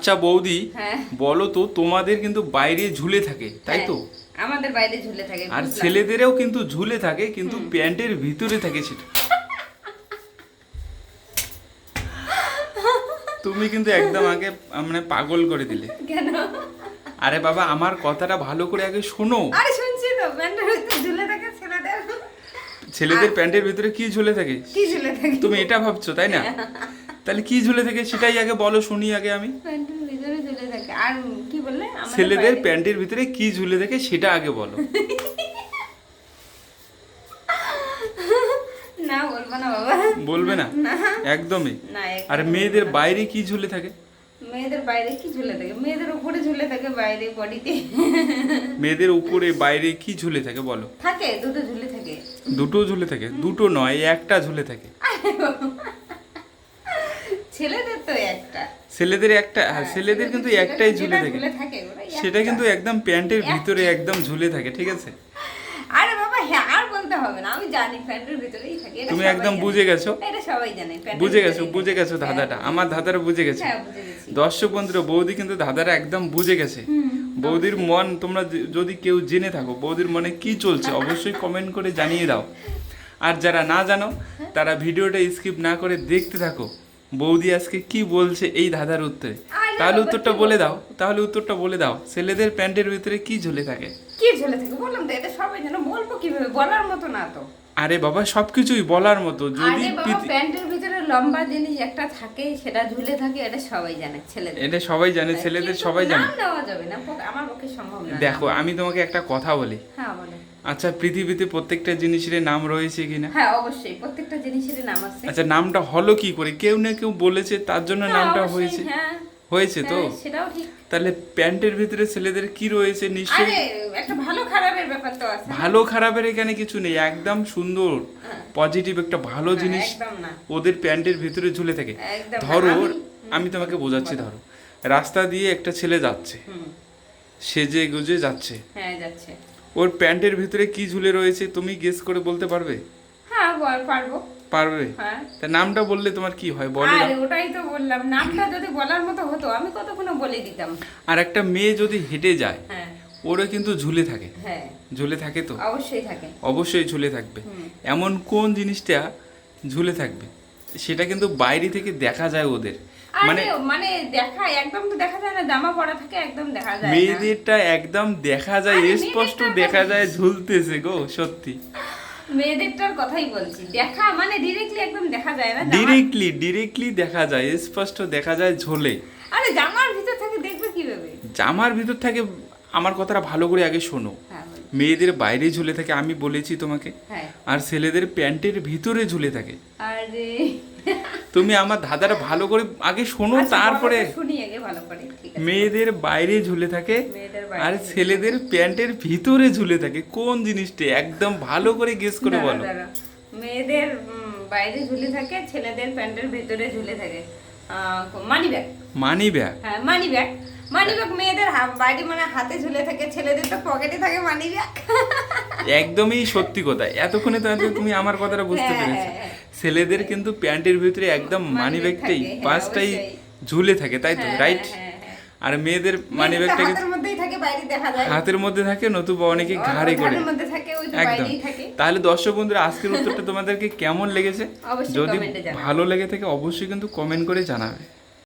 আচ্ছা বৌদি, হ্যাঁ। বলো তো, তোমাদের কিন্তু বাইরে ঝুলে থাকে তাই তো? আমাদের বাইরে ঝুলে থাকে, আর বুঝলাম। ছেলেদেরও কিন্তু ঝুলে থাকে, কিন্তু প্যান্টের ভিতরে থাকে সেটা। তুমি কিন্তু একদম আগে মানে পাগল করে দিলে। কেন? আরে বাবা, আমার কথাটা ভালো করে আগে শোনো। আরে শুনছি তো, প্যান্টের ভিতরে ঝুলে থাকে ছেলেদের। ছেলেদের প্যান্টের ভিতরে কি ঝুলে থাকে? কি ঝুলে থাকে? তুমি এটা ভাবছো তাই না? তাহলে কি ঝুলে থাকে সেটাই আগে বলো, শুনি আগে আমি। প্যান্টের ভিতরে ঝুলে থাকে। আর কি বললে? আমাদের ছেলেদের বাইরে- প্যান্টের ভিতরে কি ঝুলে থাকে সেটা আগে বলো। না, বলবো না বাবা। বলবে না? না। একদমই। না, একদম আর মেয়েদের বাইরে কি ঝুলে থাকে? মেয়েদের বাইরে কি ঝুলে থাকে? মেয়েদের উপরে ঝুলে থাকে, বাইরে বডিতে মেয়েদের উপরে বাইরে কি ঝুলে থাকে বলো? থাকে, দুটো ঝুলে থাকে। দুটো ঝুলে থাকে? দুটো নয়, একটা ঝুলে থাকে। ছেলেদের তো একটা। ছেলেদের একটা, হ্যাঁ, ছেলেদের কিন্তু একটাই ঝুলে থাকে। ওরাই সেটা একটা। কিন্তু একদম প্যান্টের ভিতরে একদম ঝুলে থাকে, ঠিক আছে? আরে বাবা, হ্যাঁ, আর বলতে হবে না, আমি জানি প্যান্টের ভিতরেই থাকে। এটা তুমি সবাই একদম জানে। বুঝে গেছো। এটা সবাই জানে, প্যান্টের বুঝে গেছো, ভিতরেই বুঝে থাকে। গেছো ধাঁধাটা, হ্যাঁ, আমার ধাঁধাটা বুঝে গেছে। হ্যাঁ, বুঝে গেছি। দর্শক বন্ধুরা, বৌদি কিন্তু ধাঁধাটা একদম বুঝে গেছে। বৌদির মন তোমরা যদি কেউ জেনে থাকো বৌদির মনে কি চলছে অবশ্যই কমেন্ট করে জানিয়ে দাও। আর যারা না জানো তারা ভিডিওটা স্কিপ না করে দেখতে থাকো, বৌদি আজকে কি বলছে এই ধাঁধার উত্তরে। আরে তাহলে বাবা, উত্তরটা কি বলে বলবো? দাও, তাহলে উত্তরটা বলে দাও, ছেলেদের প্যান্টের ভিতরে কি ঝুলে থাকে? কি ঝুলে থাকে বললাম তো, এটা সবাই জানে। বলবো কিভাবে? বলার মতো না তো। আরে বাবা, সবকিছুই বলার মতো। যদি আরে বাবা, প্যান্টের ভিতরে লম্বা জিনিস একটা থাকে, সেটা ঝুলে থাকে, এটা সবাই জানে, ছেলেদের। এটা সবাই জানে, ছেলেদের কিন্তু সবাই জানে। নাম দেওয়া যাবে না, আমার পক্ষে সম্ভব না। দেখো, আমি তোমাকে একটা কথা বলি। হ্যাঁ, বলে। আচ্ছা, পৃথিবীতে প্রত্যেকটা জিনিসের নাম রয়েছে কিনা? হ্যাঁ, অবশ্যই প্রত্যেকটা জিনিসের নাম আছে। আচ্ছা, নামটা হলো কি করে? কেউ না কেউ বলেছে, তার জন্য হ্যাঁ, নামটা অবশ্যই, হয়েছে। হ্যাঁ। হয়েছে তো? হ্যাঁ, সেটাও ঠিক। তাহলে প্যান্টের ভিতরে ছেলেদের কি রয়েছে নিশ্চয়ই? আরে একটা ভালো খারাপের ব্যাপার তো আছে না? ভালো খারাপের এখানে কিছু নেই, একদম সুন্দর পজিটিভ একটা ভালো না, জিনিস একদম না। ওদের প্যান্টের ভিতরে ঝুলে থাকে। একদম না। ধরো, আমি- আমি তোমাকে বোঝাচ্ছি। ধরো, রাস্তা দিয়ে একটা ছেলে যাচ্ছে, হুম, সেজে গুজে যাচ্ছে, হ্যাঁ, যাচ্ছে। ওর প্যান্টের ভিতরে কি ঝুলে রয়েছে তুমি গেস করে বলতে পারবে? হ্যাঁ, পারবো। পারবে? হ্যাঁ। তা নামটা বললে তোমার কি হয় বলো? আরে ওটাই তো বললাম, নামটা যদি বলার মতো হতো আমি কতক্ষণ বলে দিতাম। আর একটা মেয়ে যদি হেঁটে যায়, হ্যাঁ, ওরা কিন্তু ঝুলে থাকে। হ্যাঁ, ঝুলে থাকে তো? অবশ্যই থাকে। অবশ্যই ঝুলে থাকবে। হুম। এমন কোন জিনিসটা ঝুলে থাকবে সেটা কিন্তু বাইরে থেকে দেখা যায় ওদের, মানে আরে মানে দেখা একদম তো দেখা যায় না, জামা পরা থাকে, একদম দেখা যায় না। মেয়েদেরটা একদম দেখা যায়, আরে স্পষ্ট মেয়েদেরটা দেখা যায় ঝুলতেছে গো, সত্যি। মেয়েদেরটার কথাই বলছি, দেখা মানে ডিরেক্টলি একদম দেখা যায় না, ডিরেক্টলি দেখা যায়, স্পষ্ট দেখা যায় ঝোলে। আরে জামার ভিতর থেকে দেখবে কিভাবে? জামার ভিতর থাকে। আমার কথাটা ভালো করে আগে শোনো। হ্যাঁ, বল। মেয়েদের বাইরে ঝুলে থাকে আমি বলেছি তোমাকে, হ্যাঁ। আর ছেলেদের প্যান্টের ভিতরে ঝুলে থাকে। আরে তুমি আমার ধাঁধাটা ভালো করে আগে শোনো, আচ্ছা, তারপরে। বলো তো, শুনি আগে ভালো করে, ঠিক আছে? মেয়েদের বাইরে ঝুলে থাকে মেয়েদের বাইরে আর ঝুলে ছেলেদের প্যান্টের ভিতরে ঝুলে থাকে, কোন জিনিসটা একদম ভালো করে গেস করে দাঁড়াও, বলো। দাঁড়াও। মেয়েদের বাইরে ঝুলে থাকে, ছেলেদের প্যান্টের ভিতরে ঝুলে থাকে। Money bag. Money bag? হ্যাঁ, মানি ব্যাগ। মানি ব্যাগ মেয়েদের বাইরে মানে হাতে ঝুলে থাকে, ছেলেদের তো পকেটে থাকে মানি ব্যাগ। একদমই সত্যি কথা। এতক্ষণে তো তুমি আমার কথাটা বুঝতে হ্যাঁ, পেরেছো। হ্যাঁ, ছেলেদের কিন্তু প্যান্টের ভিতরে একদম মানি মানি ব্যাগ ব্যাগটাই থাকে, হ্যাঁ, পাঁচটাই অবশ্যই। ঝুলে থাকে, তাই তো? হ্যাঁ, রাইট। হ্যাঁ, হ্যাঁ। আর মেয়েদের মানি মেয়েদের তো ব্যাগটাকে হাতের মধ্যেই থাকে, বাইরে দেখা যায়। হাতের মধ্যে থাকে, নতুবা অনেকে ঘাড়ে করে। ঘাড়ের মধ্যে থাকে, ওই তো একদম। বাইরেই থাকে। তাহলে দর্শক বন্ধুরা, আজকের উত্তরটা তোমাদেরকে কেমন লেগেছে অবশ্যই যদি কমেন্টে জানাবে। ভালো লেগে থাকে অবশ্যই কিন্তু কমেন্ট করে জানাবে।